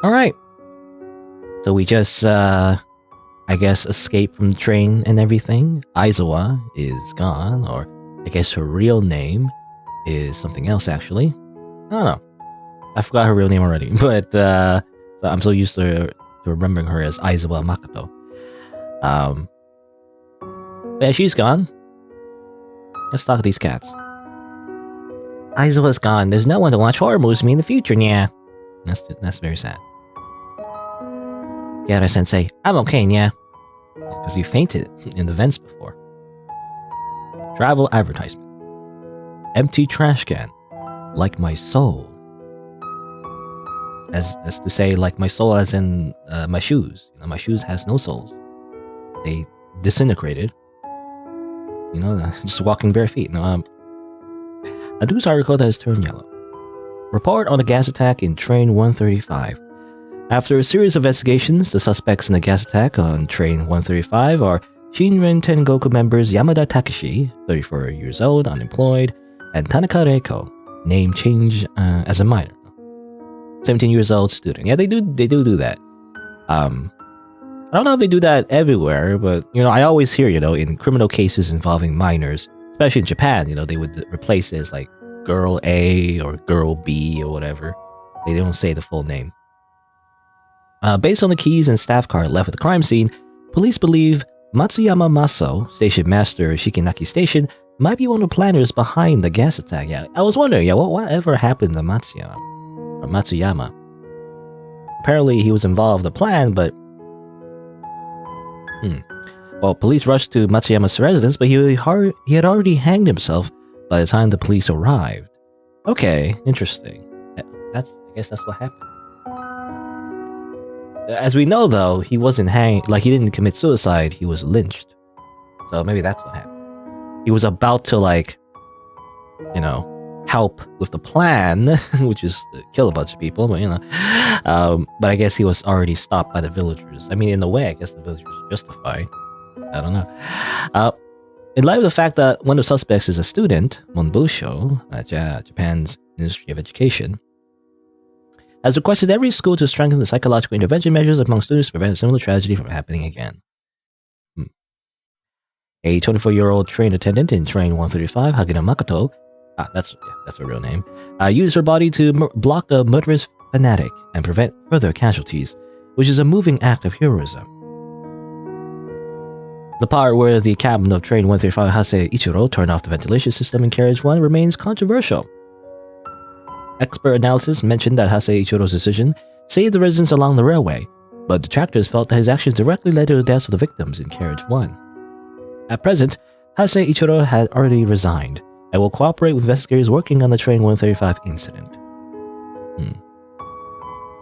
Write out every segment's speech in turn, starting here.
Alright. So we just, I guess, escaped from the train and everything. Aizawa is gone, or I guess her real name is something else, actually. I don't know. I forgot her real name already, but I'm so used to remembering her as Aizawa Makoto. But yeah, she's gone. Let's talk to these cats. Aizawa's gone. There's no one to watch horror movies with me in the future, yeah. That's very sad. Kihara-sensei, I'm okay, yeah. Because you fainted in the vents before. Travel advertisement. Empty trash can. Like my soul. As to say, like my soul as in my shoes. You know, my shoes has no soles. They disintegrated. You know, just walking bare feet. No, a news article that has turned yellow. Report on a gas attack in Train 135. After a series of investigations, the suspects in the gas attack on Train 135 are Shinrin Tengoku members Yamada Takeshi, 34 years old, unemployed, and Tanaka Reiko, name change as a minor, 17 years old student. Yeah, they do that. I don't know if they do that everywhere, but you know, I always hear, you know, in criminal cases involving minors, especially in Japan, you know, they would replace it as like Girl A or Girl B or whatever. They don't say the full name. Based on the keys and staff card left at the crime scene, police believe Matsuyama Maso, station master Shikinaki Station, might be one of the planners behind the gas attack. Yeah, I was wondering, yeah, whatever happened to Matsuyama? Apparently, he was involved in the plan, but well, police rushed to Matsuyama's residence, but he had already hanged himself by the time the police arrived. Okay, interesting. I guess that's what happened. As we know, though, he wasn't hanged. Like, he didn't commit suicide. He was lynched. So maybe that's what happened. He was about to, like, you know, help with the plan, which is to kill a bunch of people, but, you know. But I guess he was already stopped by the villagers. I mean, in a way, I guess the villagers are justified. I don't know. In light of the fact that one of the suspects is a student, Monbusho, Japan's Ministry of Education, has requested every school to strengthen the psychological intervention measures among students to prevent a similar tragedy from happening again. A 24-year-old train attendant in Train 135, Hagina Makoto, that's her real name, used her body to block a murderous fanatic and prevent further casualties, which is a moving act of heroism. The part where the captain of Train 135, Hase Ichiro, turned off the ventilation system in Carriage 1 remains controversial. Expert analysis mentioned that Hase Ichiro's decision saved the residents along the railway, but detractors felt that his actions directly led to the deaths of the victims in Carriage 1. At present, Hase Ichiro had already resigned and will cooperate with investigators working on the Train 135 incident.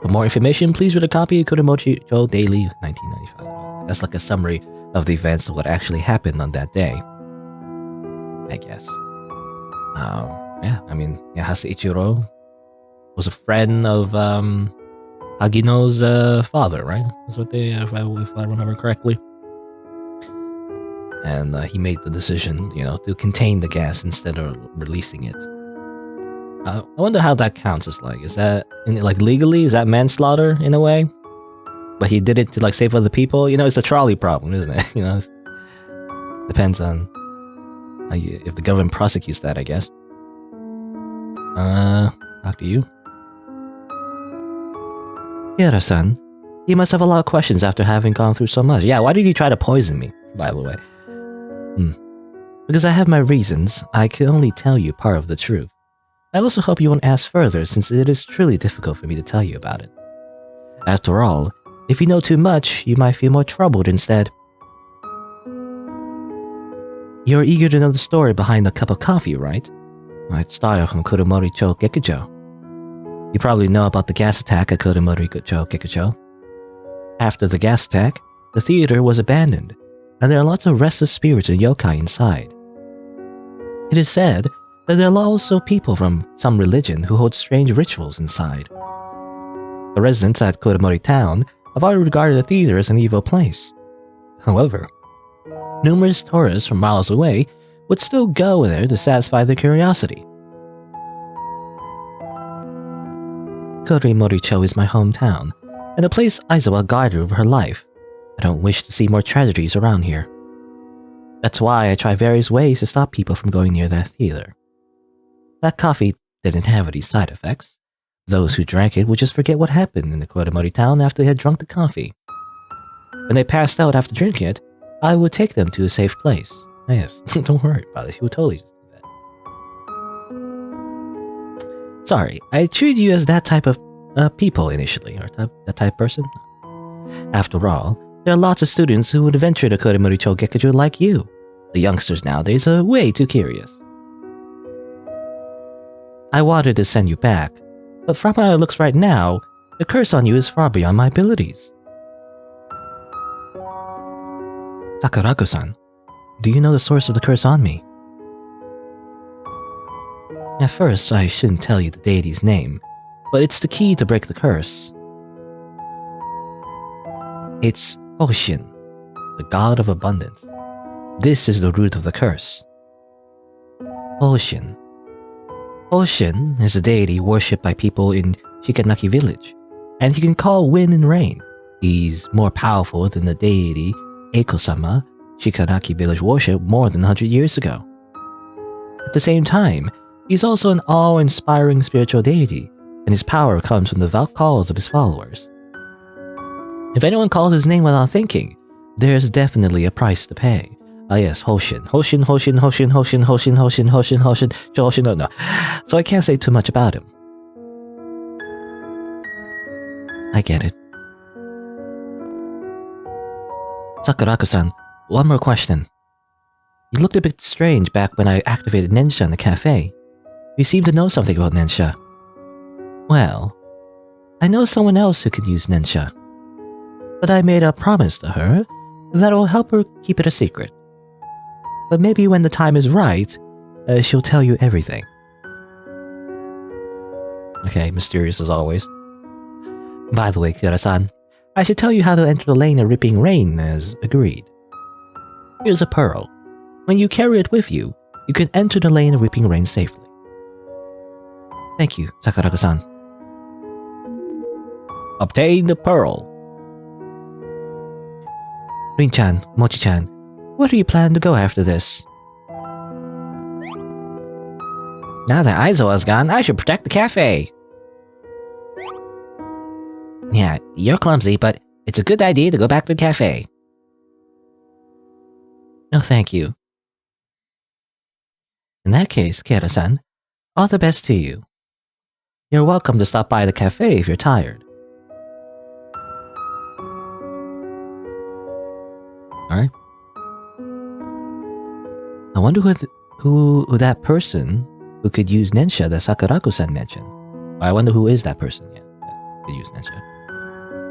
For more information, please read a copy of Kuromori-chō Daily 1995. That's like a summary of the events of what actually happened on that day, I guess. Yeah, I mean, Hase Ichiro was a friend of Hagino's father, right? That's what they, if I remember correctly. And he made the decision, you know, to contain the gas instead of releasing it. I wonder how that counts as like, is that like legally? Is that manslaughter in a way? But he did it to like save other people. You know, it's the trolley problem, isn't it? You know, depends on if the government prosecutes that, I guess. Talk to you. Kihara-san, you must have a lot of questions after having gone through so much. Yeah, why did you try to poison me, by the way? Because I have my reasons. I can only tell you part of the truth. I also hope you won't ask further, since it is truly difficult for me to tell you about it. After all, if you know too much, you might feel more troubled instead. You're eager to know the story behind the cup of coffee, right? It started from Kuromori-chō Gekijo. You probably know about the gas attack at Kuromori-chō Gekijo. After the gas attack, the theater was abandoned, and there are lots of restless spirits and yōkai inside. It is said that there are also people from some religion who hold strange rituals inside. The residents at Kuromori Town have already regarded the theater as an evil place. However, numerous tourists from miles away would still go there to satisfy their curiosity. Kuromori-chō is my hometown, and the place Aizawa guarded over her life. I don't wish to see more tragedies around here. That's why I try various ways to stop people from going near that theater. That coffee didn't have any side effects. Those who drank it would just forget what happened in the Kuromori town after they had drunk the coffee. When they passed out after drinking it, I would take them to a safe place. Yes, don't worry about it, she would totally just do that. Sorry, I treated you as that type of people initially, or that type of person. After all, there are lots of students who would venture to Kuromori-chō Gekiju like you. The youngsters nowadays are way too curious. I wanted to send you back, but from how it looks right now, the curse on you is far beyond my abilities. Sakurako-san, do you know the source of the curse on me? At first, I shouldn't tell you the deity's name, but it's the key to break the curse. It's Hoshin, the god of abundance. This is the root of the curse. Hoshin. Hoshin is a deity worshipped by people in Shikanaki village, and he can call wind and rain. He's more powerful than the deity Eiko-sama Shikanaki village worshipped more than 100 years ago. At the same time, he's also an awe-inspiring spiritual deity, and his power comes from the devout calls of his followers. If anyone calls his name without thinking, there's definitely a price to pay. Ah yes, Hoshin. Hoshin. No. So I can't say too much about him. I get it. Sakurako-san, one more question. You looked a bit strange back when I activated Nensha in the cafe. You seem to know something about Nensha. Well, I know someone else who could use Nensha. But I made a promise to her that will help her keep it a secret. But maybe when the time is right, she'll tell you everything. Okay, mysterious as always. By the way, Kihara-san, I should tell you how to enter the lane of Ripping Rain as agreed. Here's a pearl. When you carry it with you, you can enter the lane of Ripping Rain safely. Thank you, Sakurako-san. Obtain the pearl. Rin-chan, Mochi-chan, where do you plan to go after this? Now that Aizawa's gone, I should protect the cafe. Yeah, you're clumsy, but it's a good idea to go back to the cafe. No, thank you. In that case, Kihara-san, all the best to you. You're welcome to stop by the cafe if you're tired. Alright. I wonder who that person who could use Nensha that Sakurako-san mentioned. Or I wonder who is that person, yeah, that could use Nensha.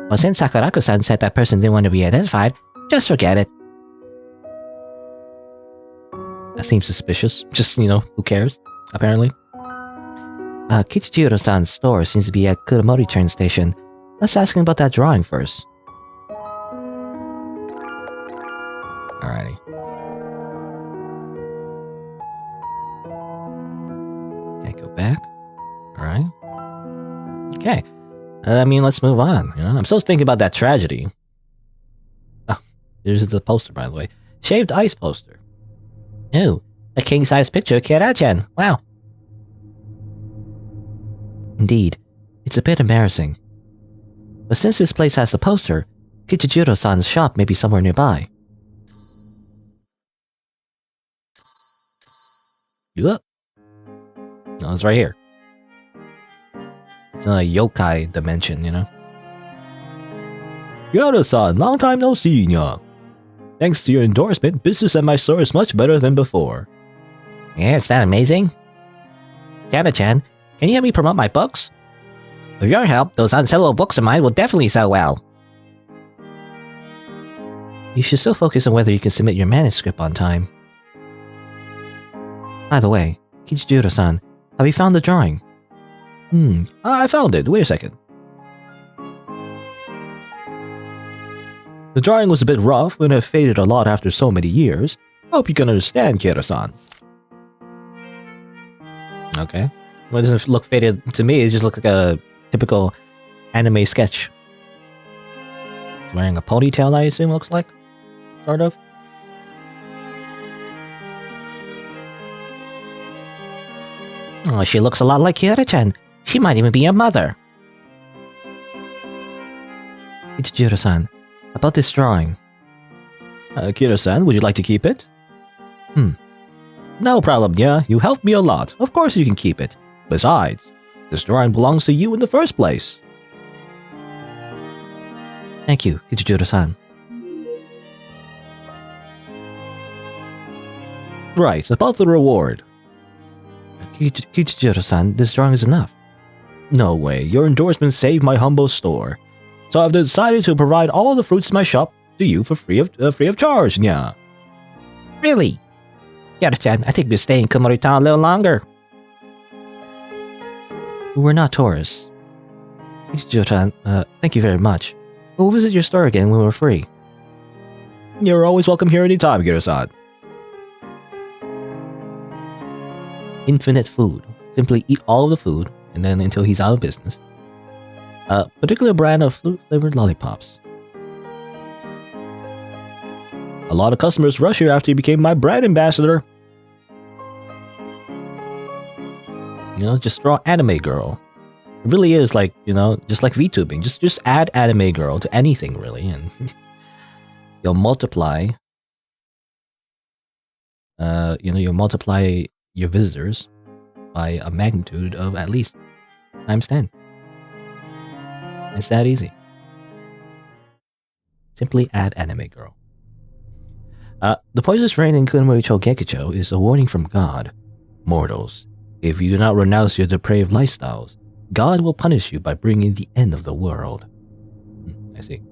Well, since Sakurako-san said that person didn't want to be identified, just forget it. That seems suspicious. Just, who cares, apparently. Kichijiro-san's store seems to be at Kuromori train station. Let's ask him about that drawing first. Alrighty. Okay, go back. Alright. Okay. Let's move on. I'm still thinking about that tragedy. Oh, here's the poster, by the way. Shaved ice poster. Ooh, a king-size picture of Kihara-chan. Wow. Indeed, it's a bit embarrassing. But since this place has the poster, Kichijiro-san's shop may be somewhere nearby. Look. No, it's right here. It's not a yōkai dimension, Kihara-san, long time no see, ya. Thanks to your endorsement, business at my store is much better than before. Yeah, is that amazing? Kihara-chan, can you help me promote my books? With your help, those unsellable books of mine will definitely sell well. You should still focus on whether you can submit your manuscript on time. By the way, Kichijiro-san, have you found the drawing? I found it. Wait a second. The drawing was a bit rough and it faded a lot after so many years. I hope you can understand, Kihara-san. Okay. Well, it doesn't look faded to me. It just looks like a typical anime sketch. wearing a ponytail, I assume, looks like? Sort of. Oh, she looks a lot like Kihara-chan. She might even be your mother. Kichijiro-san, about this drawing. Kira-san, would you like to keep it? No problem, yeah. You helped me a lot. Of course you can keep it. Besides, this drawing belongs to you in the first place. Thank you, Kichijiro-san. Right, about the reward. Kichijiro-san, this drawing is enough. No way, your endorsement saved my humble store. So I've decided to provide all the fruits in my shop to you for free of charge, yeah. Really? Kihara-chan, I think we'll stay in Kuromori-town a little longer. We're not tourists. Kichijiro-chan, thank you very much. We'll visit your store again when we're free. You're always welcome here anytime, Kira-san. Infinite food. Simply eat all of the food, and then until he's out of business. A particular brand of fruit-flavored lollipops. A lot of customers rush here after he became my brand ambassador. You know, just draw anime girl. It really is like, you know, just like VTubing. Just add anime girl to anything, really, and you'll multiply. You'll multiply your visitors by a magnitude of at least times 10. It's that easy. Simply add anime girl. The poisonous rain in Kuromori-chō Gekicho is a warning from God. Mortals, if you do not renounce your depraved lifestyles, God will punish you by bringing the end of the world. I see.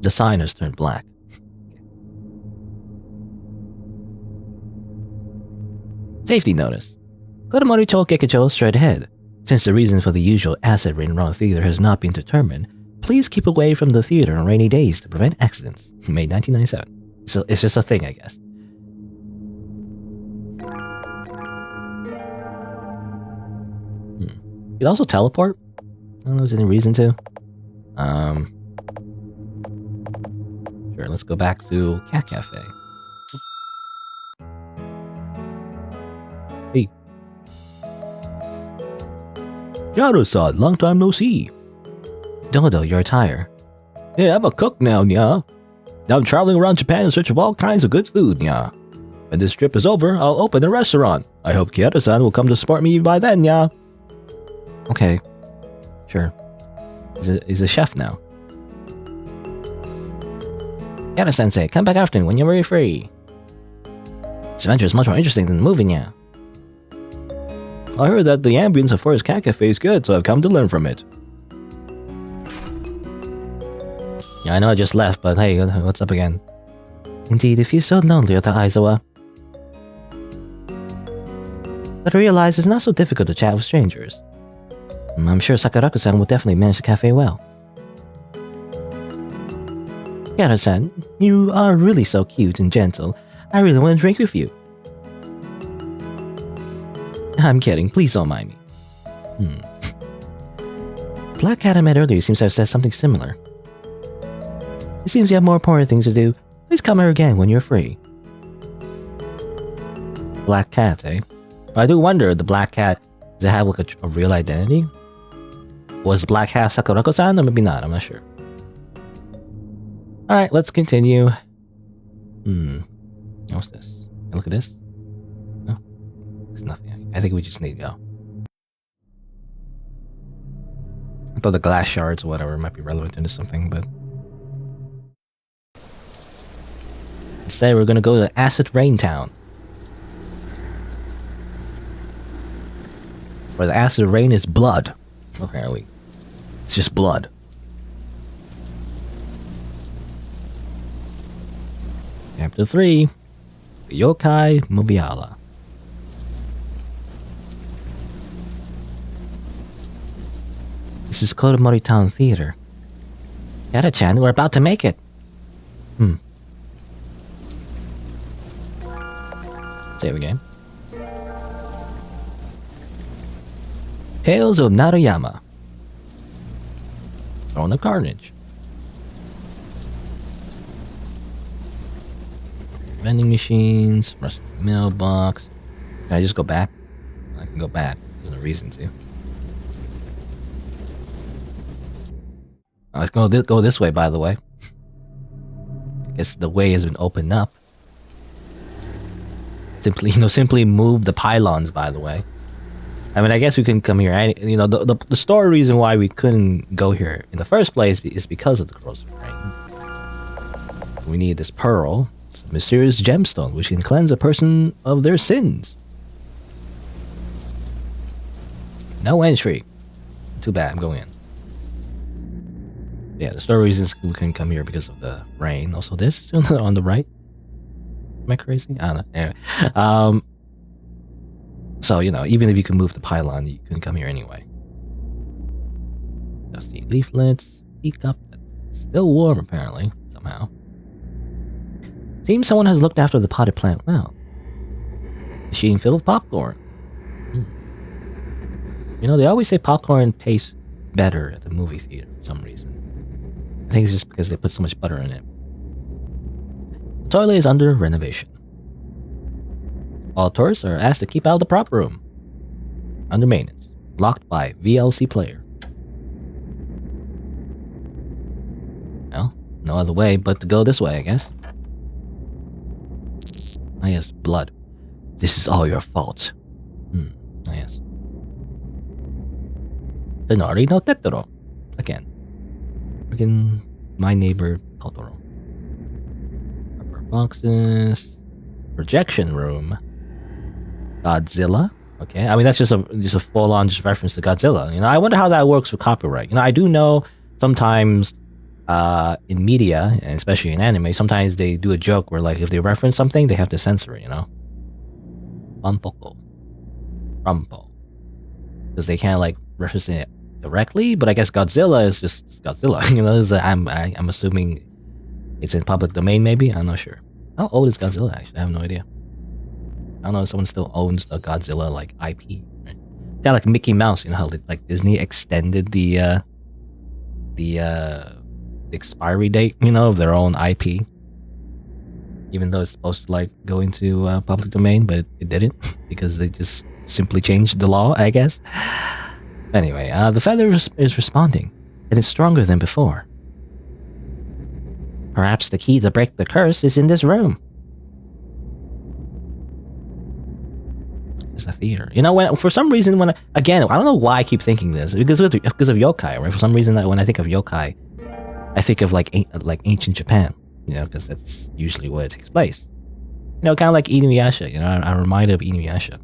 The sign has turned black. Safety notice. Kuromori-chō Gekicho straight ahead. Since the reason for the usual acid rain around the theater has not been determined, please keep away from the theater on rainy days to prevent accidents. May 1997. So it's just a thing, I guess. You'd also teleport? I don't know if there's any reason to. Sure, let's go back to Cat Cafe. Hey. Yaro-san, long time no see. Dodo, your attire. Yeah, I'm a cook now, nya. I'm traveling around Japan in search of all kinds of good food, nya. When this trip is over, I'll open a restaurant. I hope Kihara-san will come to support me by then, nya. Okay. Sure. He's a chef now. Kihara-sensei, come back after when you're very free. This adventure is much more interesting than the movie, nya. I heard that the ambience of Forest Cat Cafe is good, so I've come to learn from it. Yeah, I know I just left, but hey, what's up again? Indeed, it feels so lonely without Aizawa. But I realize it's not so difficult to chat with strangers. I'm sure Sakuraku-san will definitely manage the cafe well. Kihara-san, you are really so cute and gentle. I really want to drink with you. I'm kidding, please don't mind me. Black Cat I met earlier seems to have said something similar. It seems you have more important things to do. Please come here again when you're free. Black Cat, eh? I do wonder, the Black Cat, does it have like a real identity? Was Black Cat Sakuraku-san? Or maybe not, I'm not sure. Alright, let's continue. What's this? Look at this. No? There's nothing. I think we just need to go. I thought the glass shards or whatever might be relevant into something, but... Instead, we're gonna go to Acid Rain Town. Where the acid rain is blood. Apparently. It's just blood. Chapter 3. The Yōkai Mobiala. This is Kuromori-town Theater. Kihara-chan, we're about to make it. Save again. Tales of Narayama. Throne of Carnage. vending machines, rusty mailbox. Can I just go back? I can go back. There's no reason to. Let's go this way, by the way. I guess the way has been opened up. Simply move the pylons, by the way. I mean, I guess we couldn't come here. The story reason why we couldn't go here in the first place is because of the corrosive rain. We need this pearl. It's a mysterious gemstone which can cleanse a person of their sins. No entry. Too bad, I'm going in. Yeah, the story reasons we couldn't come here because of the rain. Also, this is on the right. Am I crazy? I don't know. Anyway. So, even if you can move the pylon, you couldn't come here anyway. Dusty leaflets. Teacup. Still warm, apparently. Somehow. Seems someone has looked after the potted plant well. Machine filled with popcorn. They always say popcorn tastes better at the movie theater for some reason. I think it's just because they put so much butter in it. The toilet is under renovation. All tourists are asked to keep out of the prop room. Under maintenance. Locked by VLC player. Well, no other way but to go this way, I guess. Ah, yes, blood. This is all your fault. Ah, yes. Tenari no Tetoro. Again. Freaking my neighbor Totoro. Rubber boxes. Projection room. Godzilla. Okay, I mean that's just a full-on reference to Godzilla. I wonder how that works with copyright. I do know sometimes in media, and especially in anime, sometimes they do a joke where like if they reference something, they have to censor it. Rampoko. Rampo. Because they can't like reference it directly, but I guess Godzilla is just Godzilla. I'm assuming it's in public domain. Maybe I'm not sure. How old is Godzilla? Actually, I have no idea. I don't know if someone still owns the Godzilla like IP. Right? Yeah, like Mickey Mouse. How like Disney extended the expiry date, of their own IP, even though it's supposed to like go into public domain, but it didn't because they just simply changed the law, I guess. Anyway, the feather is responding, and it's stronger than before. Perhaps the key to break the curse is in this room. It's a theater. When for some reason I don't know why I keep thinking this because of yokai, right? For some reason when I think of yokai, I think of like ancient Japan, because that's usually where it takes place. Kind of like Inuyasha. I'm reminded of Inuyasha.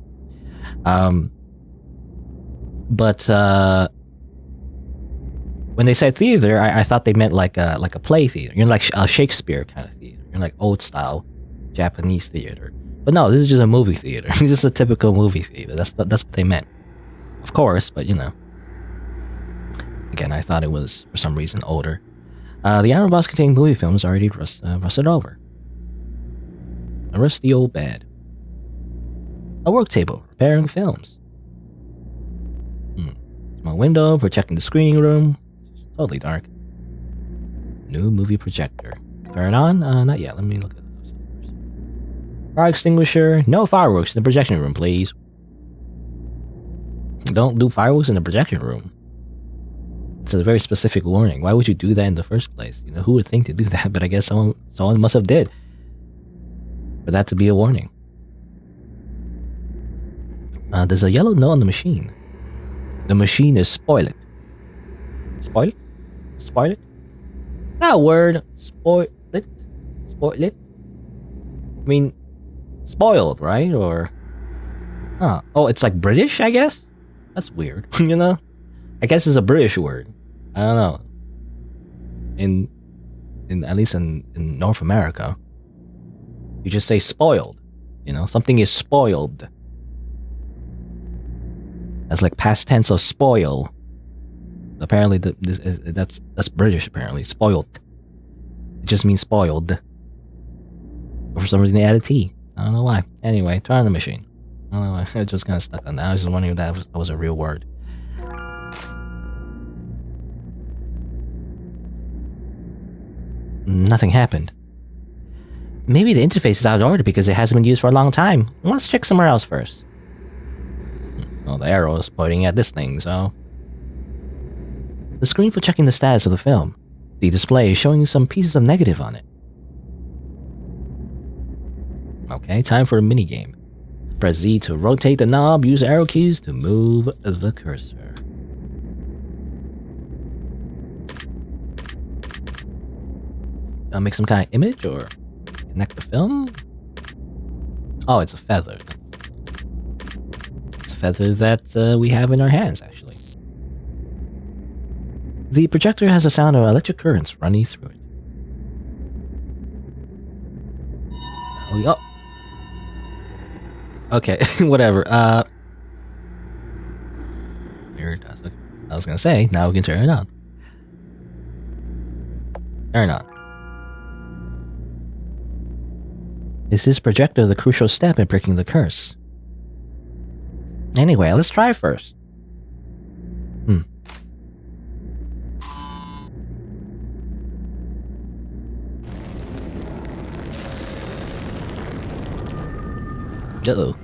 But when they said theater, I thought they meant like a play theater. Like a Shakespeare kind of theater. Like old style Japanese theater. But no, this is just a movie theater. It's just a typical movie theater. That's what they meant. Of course, but again, I thought it was for some reason older. The iron box containing movie films already rusted over. A rusty old bed. A work table repairing films. Small window protecting the screening room. It's totally dark. New movie projector. Turn it on? Not yet. Let me look at those first. Fire extinguisher. No fireworks in the projection room, please. Don't do fireworks in the projection room. It's a very specific warning. Why would you do that in the first place? Who would think to do that? But I guess someone must have did. For that to be a warning. There's a yellow note on the machine. The machine is spoiled. Spoiled? Spoiled? That word. Spoiled? Spoiled? I mean, spoiled, right? Or... Oh, it's like British, I guess? That's weird, I guess it's a British word. I don't know. In at least in North America, you just say spoiled. Something is spoiled. That's like past tense of spoil. Apparently, that's British. Apparently, spoiled. It just means spoiled. But for some reason, they added T. I don't know why. Anyway, turn on the machine. I don't know why. I just kind of stuck on that. I was just wondering if that was a real word. Nothing happened. Maybe the interface is out of order because it hasn't been used for a long time. Let's check somewhere else first. Well, the arrow is pointing at this thing, so... The screen for checking the status of the film. The display is showing some pieces of negative on it. Okay, time for a minigame. Press Z to rotate the knob, use arrow keys to move the cursor. I'll make some kind of image or connect the film? Oh, it's a feather. It's a feather that we have in our hands, actually. The projector has a sound of electric currents running through it. Oh. Okay, whatever. Here it does. Okay. I was gonna say, now we can turn it on. Turn on. Is this projector the crucial step in breaking the curse? Anyway, let's try first. Uh-oh.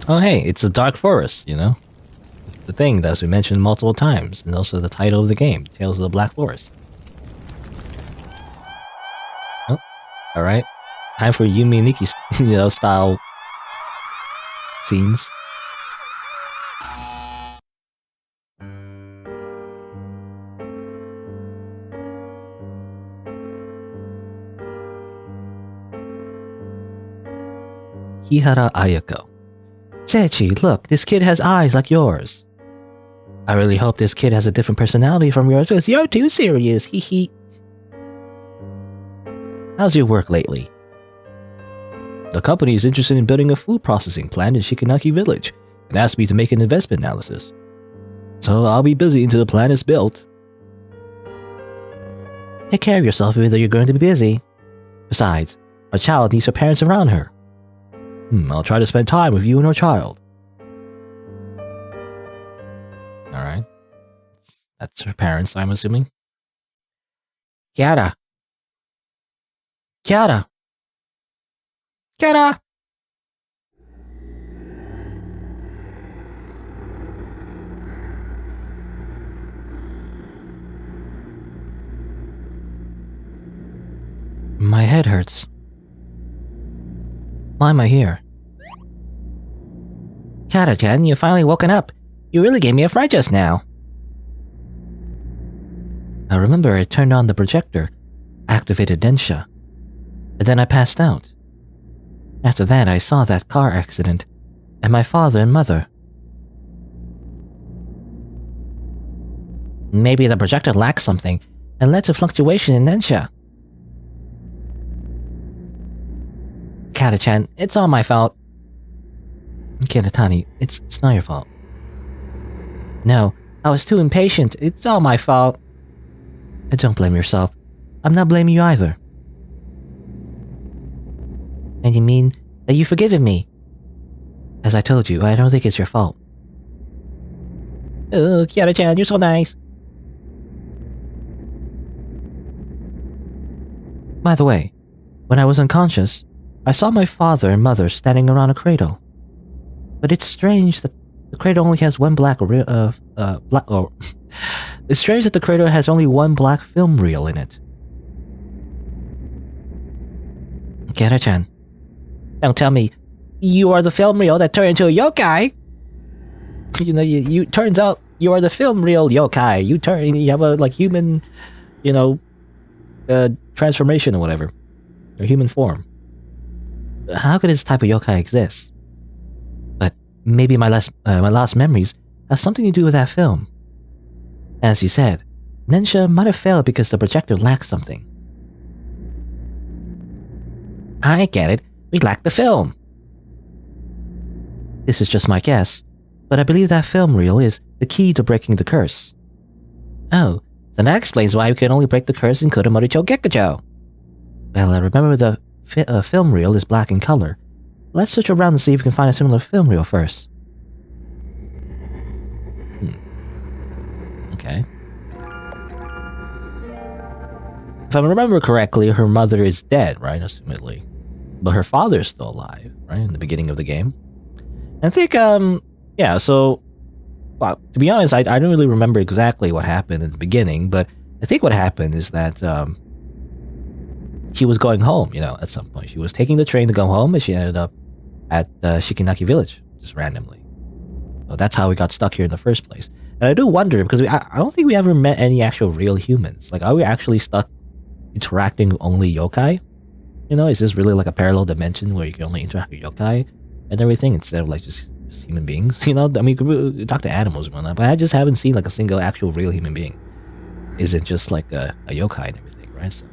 Oh hey, it's a dark forest, you know? The thing that we mentioned multiple times, and also the title of the game, Tales of the Black Forest. Oh, alright. Time for Yumi and Nikki, style scenes. Kihara Ayako. Sechi, look, this kid has eyes like yours. I really hope this kid has a different personality from yours because you're too serious, hee hee. How's your work lately? The company is interested in building a food processing plant in Shikanaki Village and asked me to make an investment analysis. So I'll be busy until the plant is built. Take care of yourself even though you're going to be busy. Besides, our child needs her parents around her. I'll try to spend time with you and our child. Alright. That's her parents, I'm assuming. Kihara. Kihara. Kihara! My head hurts. Why am I here? Kihara-chan, you finally woken up. You really gave me a fright just now. I remember I turned on the projector, activated Densha, and then I passed out. After that, I saw that car accident, and my father and mother. Maybe the projector lacked something, and led to fluctuation in Densha. Kihara-chan, it's all my fault. Kiritani, it's not your fault. No, I was too impatient. It's all my fault. Don't blame yourself. I'm not blaming you either. And you mean that you've forgiven me? As I told you, I don't think it's your fault. Oh, Kihara-chan, you're so nice. By the way, when I was unconscious, I saw my father and mother standing around a cradle. But it's strange that the cradle only has one It's strange that the cradle has only one black film reel in it. Kihara-chan, don't tell me you are the film reel that turned into a yokai. You turns out you are the film reel yokai. You have a human, transformation or whatever, or human form. How could this type of yokai exist? But maybe my lost memories have something to do with that film. As you said, Densha might have failed because the projector lacked something. I get it. We lack the film. This is just my guess, but I believe that film reel is the key to breaking the curse. Oh, so that explains why we can only break the curse in Kuromori-chō Gekkojo. Well, I remember the film reel is black in color. Let's search around and see if we can find a similar film reel first. Okay. If I remember correctly, her mother is dead, right? Assumedly. But her father is still alive, right? In the beginning of the game. And I think, yeah, so... Well, to be honest, I don't really remember exactly what happened in the beginning, but I think what happened is that, she was going home, you know, at some point. She was taking the train to go home, and she ended up at Shikinaki Village, just randomly. So that's how we got stuck here in the first place. And I do wonder, because I don't think we ever met any actual real humans. Like, are we actually stuck interacting with only yokai? You know, is this really like a parallel dimension where you can only interact with yokai and everything instead of like just human beings? You know, I mean, we talk to animals and whatnot, but I just haven't seen like a single actual real human being. Is it just like a yokai and everything, right? So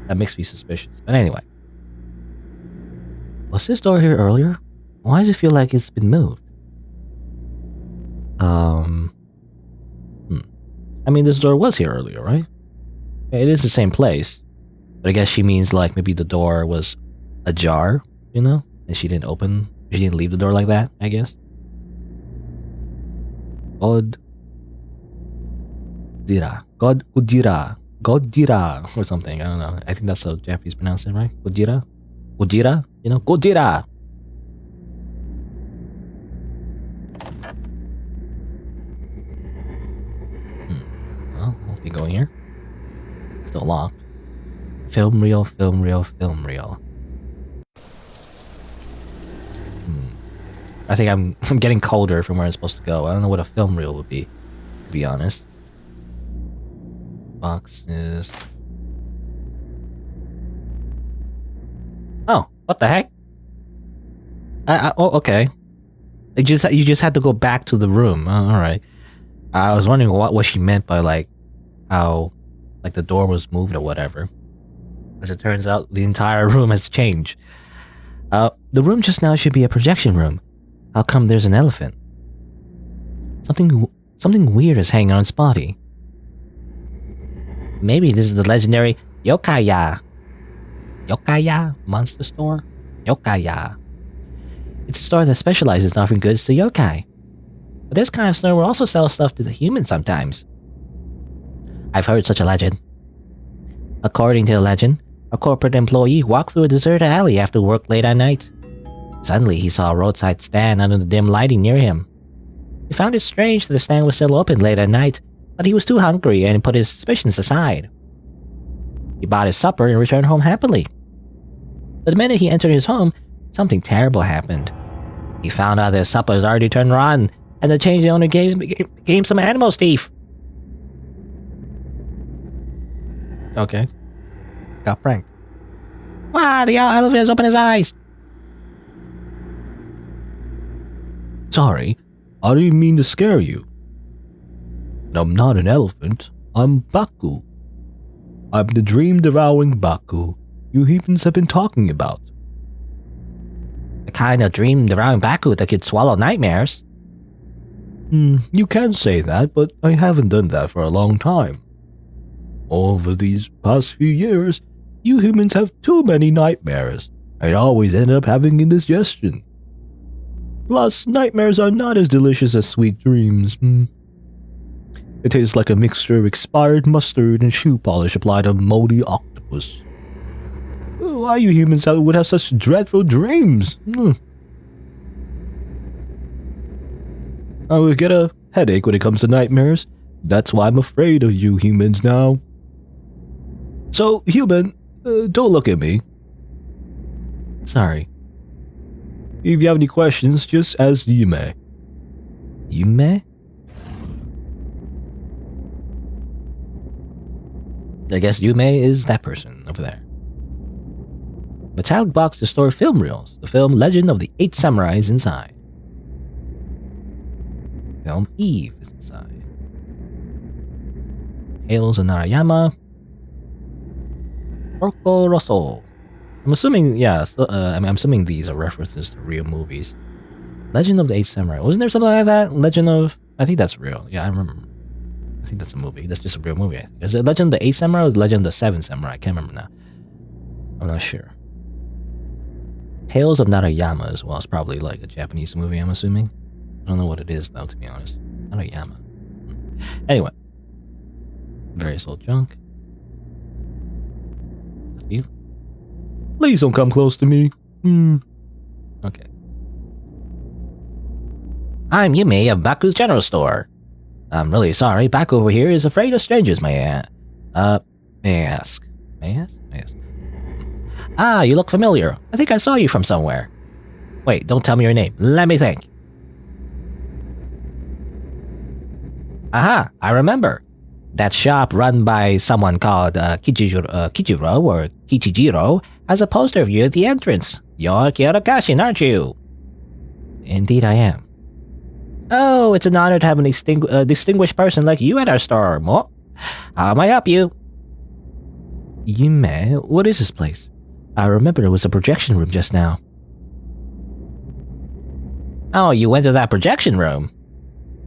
that makes me suspicious. But anyway. Was this door here earlier? Why does it feel like it's been moved? I mean, this door was here earlier, right? It is the same place. But I guess she means like maybe the door was ajar, you know? And she didn't leave the door like that, I guess. God Godira or something, I don't know. I think that's how Japanese pronounce it, right? Godira? You know? Godira! Well, let's be going here. Still locked. Film reel. I think I'm getting colder from where I'm supposed to go. I don't know what a film reel would be, to be honest. Boxes. Oh, what the heck? Oh, okay. You just had to go back to the room. Oh, all right. I was wondering what she meant by like how like the door was moved or whatever. As it turns out, the entire room has changed. The room just now should be a projection room. How come there's an elephant? Something weird is hanging on its body. Maybe this is the legendary Yōkai monster store? Yōkai. It's a store that specializes in offering goods to yokai. But this kind of store will also sell stuff to the humans sometimes. I've heard such a legend. According to the legend, a corporate employee walked through a deserted alley after work late at night. Suddenly, he saw a roadside stand under the dim lighting near him. He found it strange that the stand was still open late at night, but he was too hungry and put his suspicions aside. He bought his supper and returned home happily. But the minute he entered his home, something terrible happened. He found out that his supper was already turned rotten, and the change the owner gave him some animal thief. Okay. Got pranked. Wow, the elephant has opened his eyes. Sorry, I didn't mean to scare you. I'm not an elephant, I'm Baku. I'm the dream-devouring Baku you humans have been talking about. The kind of dream-devouring Baku that could swallow nightmares. You can say that, but I haven't done that for a long time. Over these past few years, you humans have too many nightmares. I always end up having indigestion. Plus, nightmares are not as delicious as sweet dreams. It tastes like a mixture of expired mustard and shoe polish applied to moldy octopus. Why you humans would have such dreadful dreams? I would get a headache when it comes to nightmares. That's why I'm afraid of you humans now. So, human, don't look at me. Sorry. If you have any questions, just ask Yume. Yume? I guess Yume is that person over there. Metallic box to store film reels. The film Legend of the Eight Samurai is inside. Film Eve is inside. Tales of Narayama. Porco Rosso. I'm assuming, yeah, I'm assuming these are references to real movies. Legend of the Eight Samurai. Wasn't there something like that? Legend of... I think that's real. Yeah, I remember. I think that's a movie. That's just a real movie, I think. Is it Legend of the Eight Samurai or Legend of the Seven Samurai? I can't remember now. I'm not sure. Tales of Narayama as well. It's probably like a Japanese movie, I'm assuming. I don't know what it is, though, to be honest. Narayama. Anyway. Various old junk. You? Please don't come close to me. Okay. I'm Yume of Baku's General Store. I'm really sorry, Baku over here is afraid of strangers, may I ask? May I ask? Ah, you look familiar. I think I saw you from somewhere. Wait, don't tell me your name. Let me think. Aha, I remember. That shop run by someone called Kichiro or Kichijiro has a poster of you at the entrance. You're Kihara Kashin, aren't you? Indeed I am. Oh, it's an honor to have a distinguished person like you at our store. How may I help you? Yume, what is this place? I remember it was a projection room just now. Oh, you went to that projection room?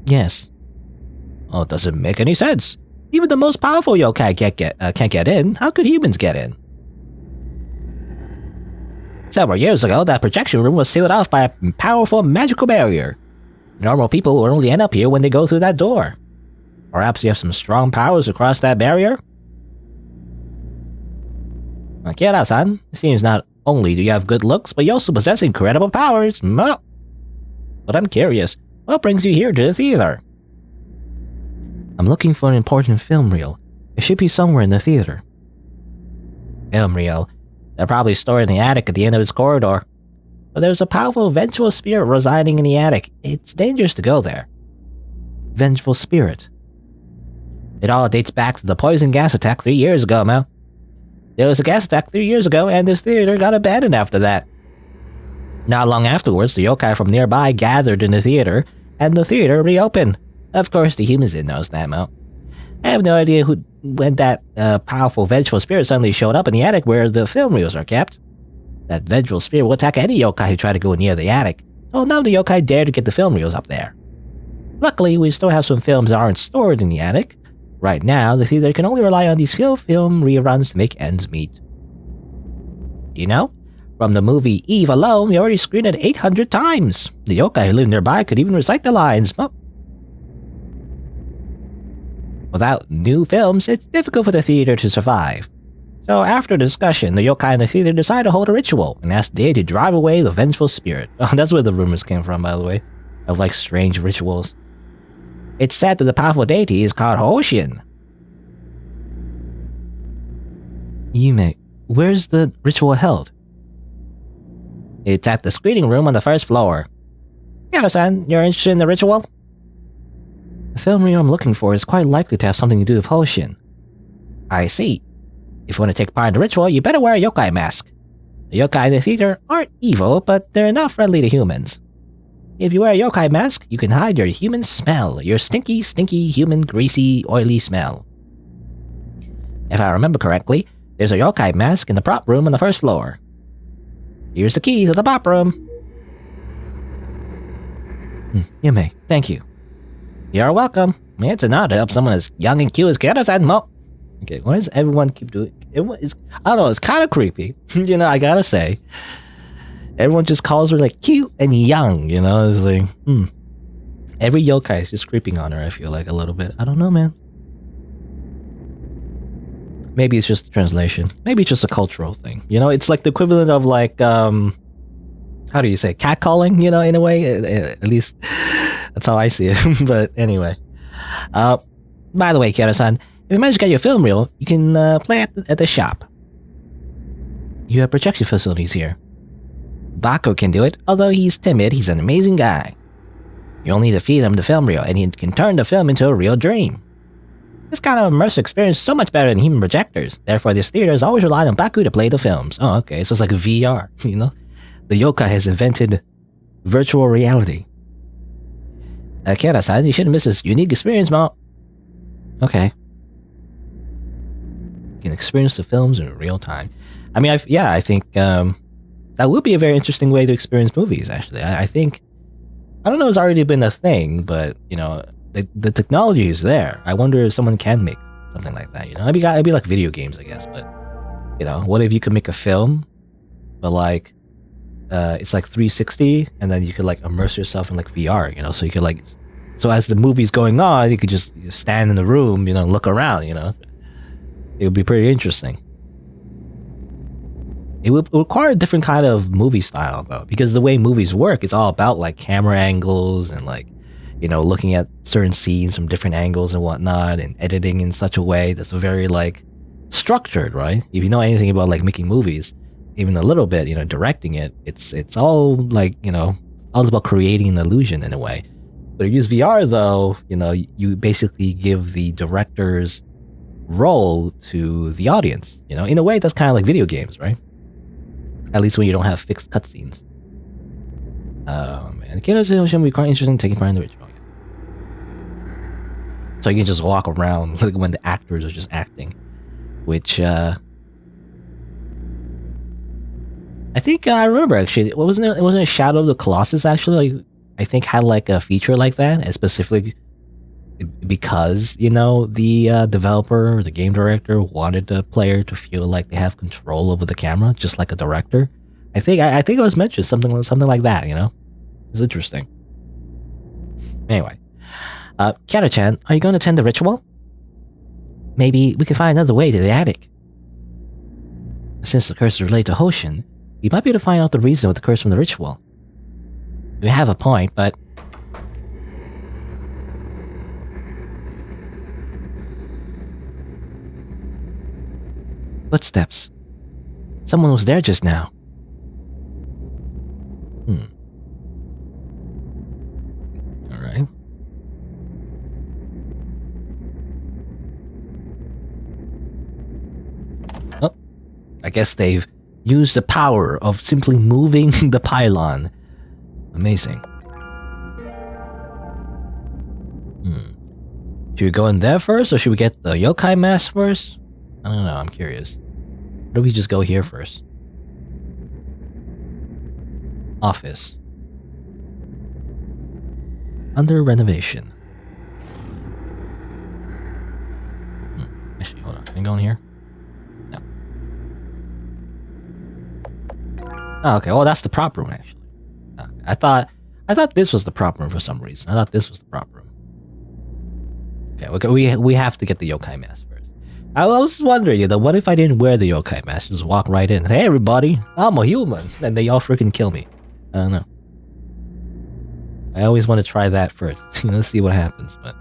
Yes. Oh, it doesn't make any sense. Even the most powerful yokai can't get in. How could humans get in? Several years ago, that projection room was sealed off by a powerful magical barrier. Normal people will only end up here when they go through that door. Perhaps you have some strong powers across that barrier? Kihara-san, it seems not only do you have good looks, but you also possess incredible powers. But I'm curious, what brings you here to the theater? I'm looking for an important film reel. It should be somewhere in the theater. Film reel? They're probably stored in the attic at the end of this corridor. But there's a powerful vengeful spirit residing in the attic. It's dangerous to go there. Vengeful spirit? It all dates back to the poison gas attack 3 years ago, Mel. There was a gas attack 3 years ago, and this theater got abandoned after that. Not long afterwards, the yokai from nearby gathered in the theater, and the theater reopened. Of course, the humans didn't notice that, Mel. I have no idea when that powerful vengeful spirit suddenly showed up in the attic where the film reels are kept. That vengeful spirit will attack any yokai who try to go near the attic, so none of the yokai dare to get the film reels up there. Luckily, we still have some films that aren't stored in the attic. Right now, the theater can only rely on these film reruns to make ends meet. You know, from the movie Eve alone, we already screened it 800 times. The yokai who live nearby could even recite the lines. Without new films, it's difficult for the theater to survive. So after discussion, the yokai in the theater decided to hold a ritual and asked the deity to drive away the vengeful spirit. Oh, that's where the rumors came from, by the way, of like strange rituals. It's said that the powerful deity is called Hoshin. Yume, where's the ritual held? It's at the screening room on the first floor. Kihara-san, you're interested in the ritual? The film reel I'm looking for is quite likely to have something to do with Hoshin. I see. If you want to take part in the ritual, you better wear a yokai mask. The yokai in the theater aren't evil, but they're not friendly to humans. If you wear a yokai mask, you can hide your human smell, your stinky, human, greasy, oily smell. If I remember correctly, there's a yokai mask in the prop room on the first floor. Here's the key to the prop room. Yume, thank you. You're welcome. It's an honor to help someone as young and cute as Kihara-san. Okay, why does everyone keep doing it? I don't know, it's kind of creepy. You know, I gotta say. Everyone just calls her like cute and young, you know? It's like, Every yokai is just creeping on her, I feel like, a little bit. I don't know, man. Maybe it's just a translation. Maybe it's just a cultural thing. You know, it's like the equivalent of like, how do you say, catcalling, you know, in a way? At least, that's how I see it. But anyway. By the way, Kihara-san, if you manage to get your film reel, you can play at the shop. You have projection facilities here. Baku can do it, although he's timid, he's an amazing guy. You only need to feed him the film reel, and he can turn the film into a real dream. This kind of immersive experience is so much better than human projectors, therefore this theater has always relied on Baku to play the films. Oh, okay, so it's like VR, you know? The yokai has invented virtual reality. Kihara-san, you shouldn't miss this unique experience, Mo. Okay. You can experience the films in real time. I mean, I think that would be a very interesting way to experience movies, actually. I think, I don't know if it's already been a thing, but, you know, the technology is there. I wonder if someone can make something like that, you know? It'd be like video games, I guess, but, you know, what if you could make a film, but like, it's like 360, and then you could like immerse yourself in like VR, you know? So you could like So as the movie's going on, you could just stand in the room, look around, It would be pretty interesting. It would require a different kind of movie style, though, because the way movies work, it's all about like camera angles and like, looking at certain scenes from different angles and whatnot, and editing in such a way that's very like structured, right? If you know anything about like making movies, even a little bit, directing it, it's all like, all about creating an illusion in a way. But if you use VR, though, you basically give the director's role to the audience. In a way, that's kind of like video games, right? At least when you don't have fixed cutscenes. Man, the kiddos should be quite interesting taking part in the ritual. So you can just walk around like when the actors are just acting, which I think I remember actually. What wasn't it? Wasn't it Shadow of the Colossus actually? Like, I think had like a feature like that, and specifically because the developer or the game director wanted the player to feel like they have control over the camera, just like a director. I think it was mentioned something like that. It's interesting. Anyway, Kara-chan, are you going to attend the ritual? Maybe we can find another way to the attic. Since the curse is related to Hoshin, we might be able to find out the reason of the curse from the ritual. We have a point, but... Footsteps. Someone was there just now. Alright. Oh, I guess they've used the power of simply moving the pylon. Amazing. Should we go in there first, or should we get the yokai mask first? I don't know, I'm curious. Or do we just go here first? Office. Under renovation. Actually, hold on. Can I go in here? No. Oh, okay, well that's the prop room actually. I thought this was the prop room for some reason. I thought this was the prop room. Okay, we have to get the yokai mask first. I was wondering, what if I didn't wear the yokai mask? Just walk right in. Hey everybody, I'm a human, and they all freaking kill me. I don't know. I always want to try that first. Let's see what happens, but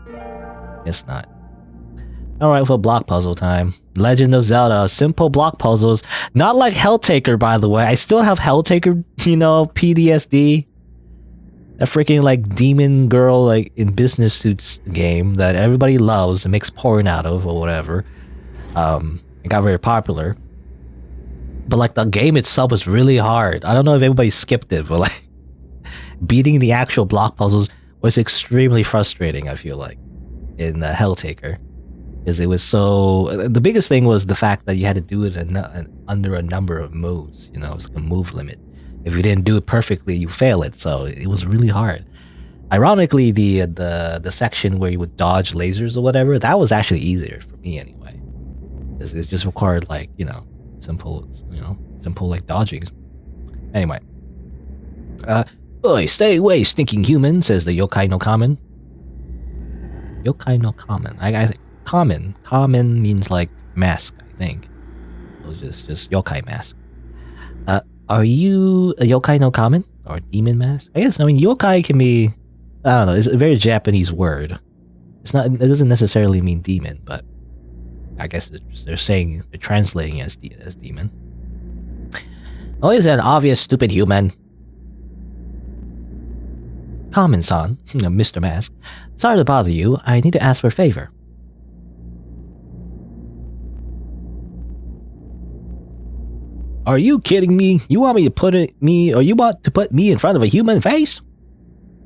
guess not. Alright, for block puzzle time. Legend of Zelda, simple block puzzles. Not like Helltaker, by the way. I still have Helltaker, PTSD. That freaking like demon girl like in business suits game that everybody loves and makes porn out of or whatever. It got very popular. But like the game itself was really hard. I don't know if everybody skipped it, but like beating the actual block puzzles was extremely frustrating, I feel like, in Helltaker. Because it was so... The biggest thing was the fact that you had to do it under a number of moves. It was like a move limit. If you didn't do it perfectly, you fail it. So it was really hard. Ironically, the section where you would dodge lasers or whatever, that was actually easier for me anyway. Because it just required like, simple like dodging. Anyway. Oi, stay away, stinking human, says the yokai no kamen. Yokai no kamen. I think Common means like mask, I think. It was just yokai mask. Are you a yokai no kamen? Or a demon mask? I guess, yokai can be... I don't know, it's a very Japanese word. It doesn't necessarily mean demon, but... I guess they're translating it as demon. Oh, he's an obvious stupid human. Kamen-san, Mr. Mask. Sorry to bother you, I need to ask for a favor. Are you kidding me? You want to put me in front of a human face?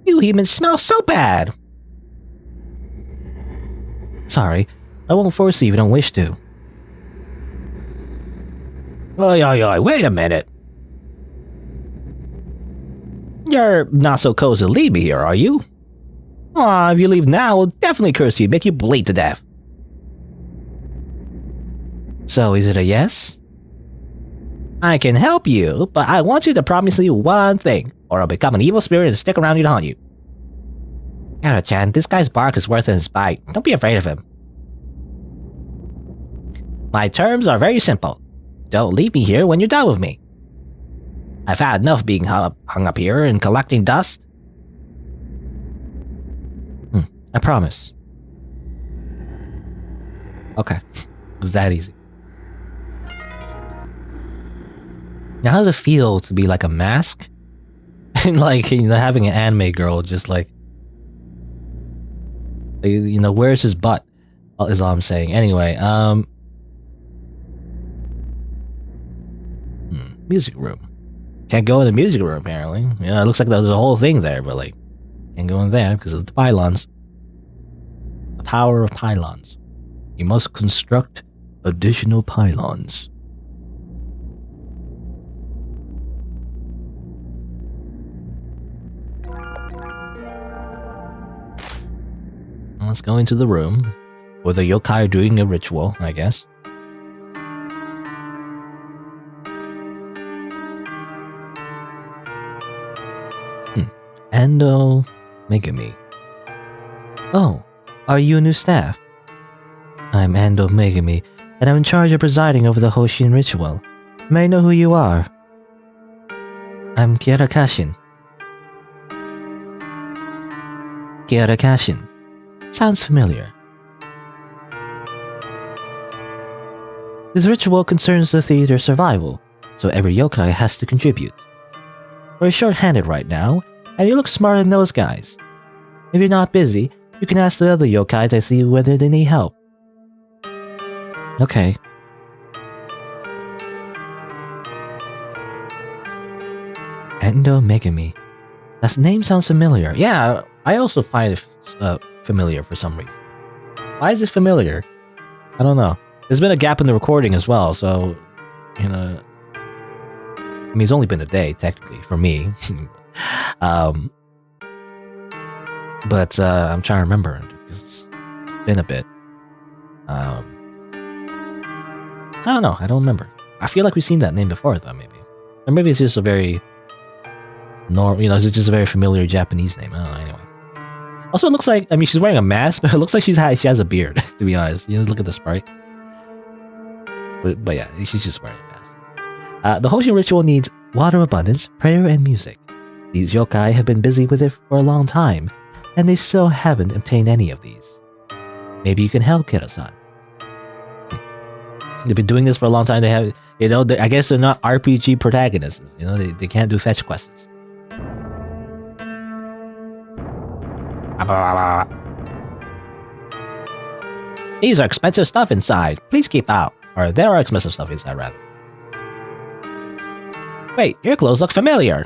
You humans smell so bad. Sorry, I won't force you if you don't wish to. Oi, wait a minute. You're not so cozy to leave me here, are you? Aw, if you leave now, I'll definitely curse you, make you bleed to death. So, is it a yes? I can help you, but I want you to promise me one thing, or I'll become an evil spirit and stick around you to haunt you. Kihara-chan, this guy's bark is worse than his bite. Don't be afraid of him. My terms are very simple. Don't leave me here when you're done with me. I've had enough being hung up here and collecting dust. I promise. Okay. It's that easy. Now, how does it feel to be like a mask? And like, having an anime girl just like, where's his butt? Is all I'm saying. Anyway, music room. Can't go in the music room, apparently. It looks like there's a whole thing there, but like, can't go in there because of the pylons. The power of pylons. You must construct additional pylons. Let's go into the room where the yokai are doing a ritual, I guess. Ando Megami. Oh, are you a new staff? I'm Ando Megami, and I'm in charge of presiding over the Hoshin ritual. May I know who you are? I'm Kihara Kashin. Kihara Kashin. Sounds familiar. This ritual concerns the theater's survival, so every yokai has to contribute. We're short-handed right now, and you look smarter than those guys. If you're not busy, you can ask the other yokai to see whether they need help. Okay. Endo Megami. That name sounds familiar. Yeah, I also find it familiar for some reason. Why is it familiar? I don't know. There's been a gap in the recording as well, so, I mean, it's only been a day, technically, for me. But I'm trying to remember, because it's been a bit. I don't know, I don't remember. I feel like we've seen that name before, though, maybe. Or maybe it's just a very it's just a very familiar Japanese name. I don't know, anyway. Also, it looks like, I mean, she's wearing a mask, but it looks like she has a beard, to be honest. Look at the sprite. But yeah, she's just wearing a mask. The Hoshin ritual needs water abundance, prayer, and music. These yokai have been busy with it for a long time, and they still haven't obtained any of these. Maybe you can help, Kira-san. They've been doing this for a long time. They have, I guess they're not RPG protagonists. They can't do fetch quests. These are expensive stuff inside. Please keep out. Or there are expensive stuff inside, rather. Wait, your clothes look familiar.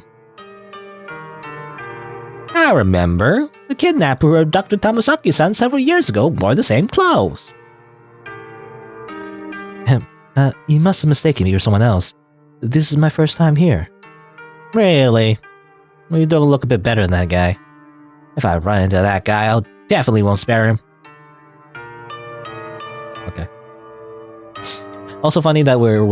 I remember. The kidnapper who abducted Tamasaki-san several years ago wore the same clothes. You must have mistaken me for someone else. This is my first time here. Really? Well, you don't look a bit better than that guy. If I run into that guy, I'll definitely won't spare him. Okay. Also funny that we're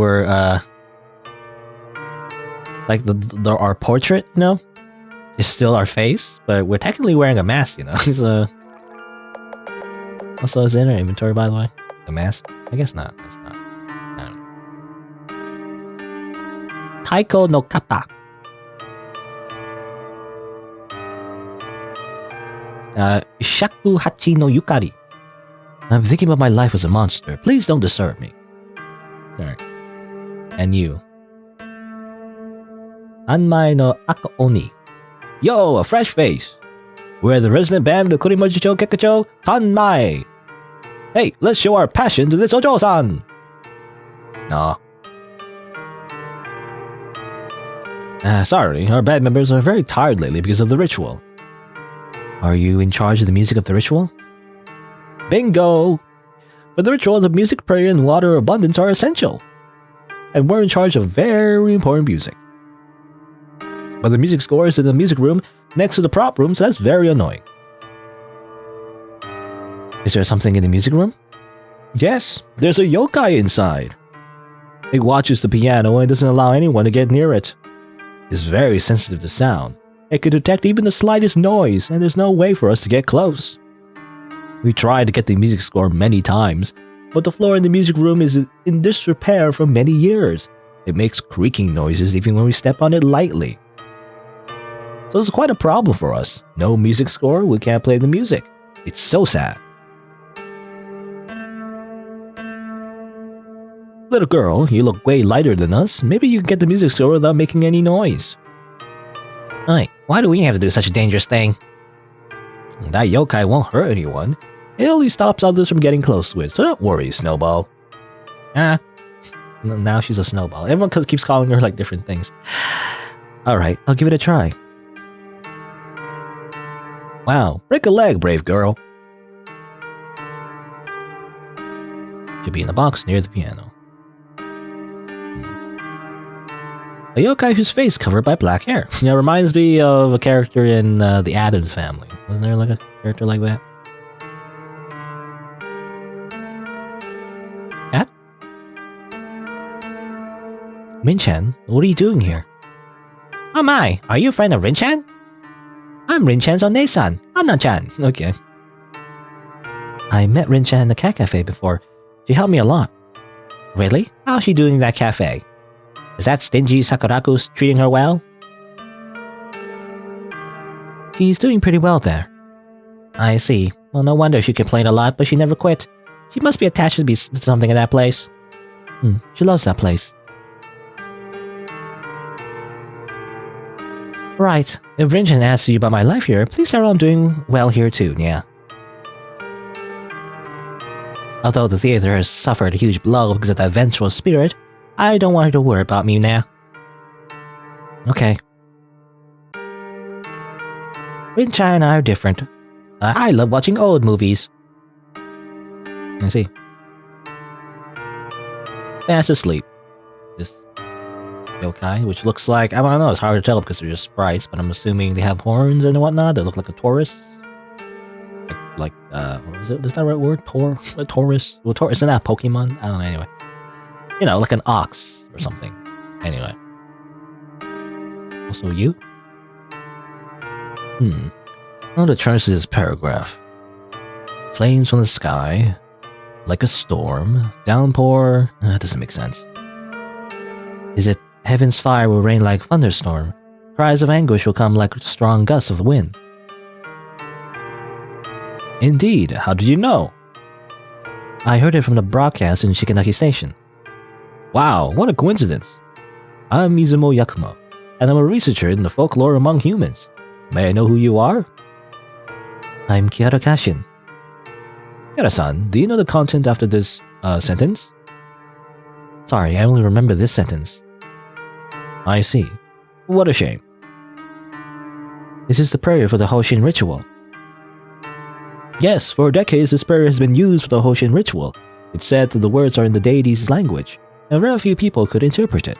like our portrait, is still our face, but we're technically wearing a mask, So also is in our inventory, by the way. The mask? I guess not. It's not. Taiko no kappa. Shaku hachi no yukari. I'm thinking about my life as a monster. Please don't disturb me. Alright. And you. Anmai no aka oni. Yo, a fresh face. We're the resident band of Kuromori-chō Kekkocho Tanmai. Hey, let's show our passion to this Ojo-san. Nah. Sorry, our band members are very tired lately because of the ritual. Are you in charge of the music of the ritual? Bingo! For the ritual, the music, prayer, and water abundance are essential. And we're in charge of very important music. But the music score is in the music room next to the prop room, so that's very annoying. Is there something in the music room? Yes, there's a yokai inside. It watches the piano and doesn't allow anyone to get near it. It's very sensitive to sound. It could detect even the slightest noise, and there's no way for us to get close. We tried to get the music score many times, but the floor in the music room is in disrepair for many years. It makes creaking noises even when we step on it lightly. So it's quite a problem for us. No music score, we can't play the music. It's so sad. Little girl, you look way lighter than us. Maybe you can get the music score without making any noise. Hey, why do we have to do such a dangerous thing? That yokai won't hurt anyone. It only stops others from getting close to it, so don't worry, Snowball. Ah, now she's a Snowball. Everyone keeps calling her like different things. Alright, I'll give it a try. Wow, break a leg, brave girl. Should be in the box near the piano. A yokai whose face covered by black hair. Yeah, reminds me of a character in the Addams Family. Wasn't there like a character like that? Cat? Rin-chan, what are you doing here? Oh my, are you a friend of Rin-chan? I'm Rin-chan's One-san, Anna-chan. Okay. I met Rin-chan in the cat cafe before. She helped me a lot. Really? How's she doing in that cafe? Is that stingy Sakuraku treating her well? She's doing pretty well there. I see. Well, no wonder she complained a lot, but she never quit. She must be attached to something in that place. She loves that place. Right. If Rin-chan asks you about my life here, please tell her I'm doing well here too, yeah. Although the theater has suffered a huge blow because of that vengeful spirit, I don't want her to worry about me now. Okay. Rin-chan and I are different. I love watching old movies. I see. Fast asleep. This yokai, which looks like, I don't know, it's hard to tell because they're just sprites, but I'm assuming they have horns and whatnot that look like a Taurus. What is it? Is that the right word? A Taurus? Well, Taurus, isn't that a Pokemon? I don't know, anyway. You know, like an ox or something. Anyway. Also you? Now to translate this paragraph. Flames from the sky, like a storm, downpour. That doesn't make sense. Is it heaven's fire will rain like thunderstorm? Cries of anguish will come like strong gusts of the wind. Indeed, how did you know? I heard it from the broadcast in Shikanaki Station. Wow, what a coincidence. I'm Izumo Yakumo, and I'm a researcher in the folklore among humans. May I know who you are? I'm Kihara Kashin. Kihara-san, do you know the content after this sentence? Sorry, I only remember this sentence. I see. What a shame. This is the prayer for the Hoshin ritual. Yes, for decades this prayer has been used for the Hoshin ritual. It's said that the words are in the deity's language, and very few people could interpret it.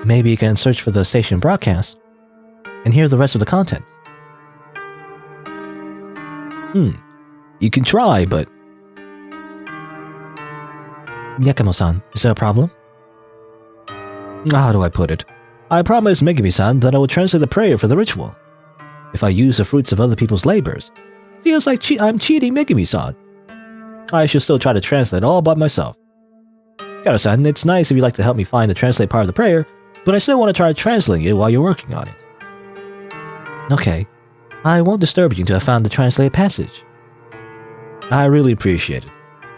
Maybe you can search for the station broadcast and hear the rest of the content. You can try, but... Yakumo-san, is there a problem? How do I put it? I promised Megumi-san that I would translate the prayer for the ritual. If I use the fruits of other people's labors, it feels like I'm cheating Megumi-san. I should still try to translate all by myself. Kihara-san, it's nice if you'd like to help me find the translate part of the prayer, but I still want to try translating it while you're working on it. Okay, I won't disturb you until I found the translated passage. I really appreciate it.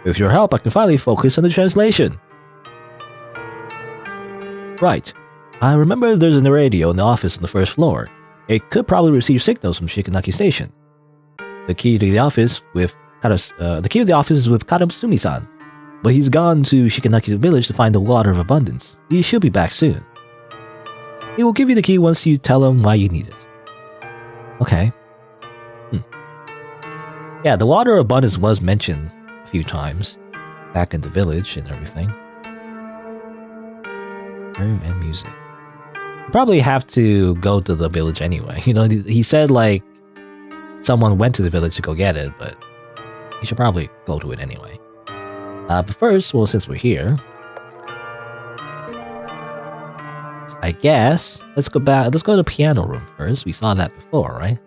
With your help, I can finally focus on the translation. Right. I remember there's a radio in the office on the first floor. It could probably receive signals from Shikanaki Station. The key to the office with is with Karasumi-san, but he's gone to Shikanaki village to find the water of abundance. He should be back soon. He will give you the key once you tell him why you need it. Okay. Yeah, the water of abundance was mentioned a few times back in the village and everything. And music. You probably have to go to the village anyway. You know, he said like someone went to the village to go get it, but you should probably go to it anyway. But first, well, since we're here, I guess let's go back. Let's go to the piano room first. We saw that before, right?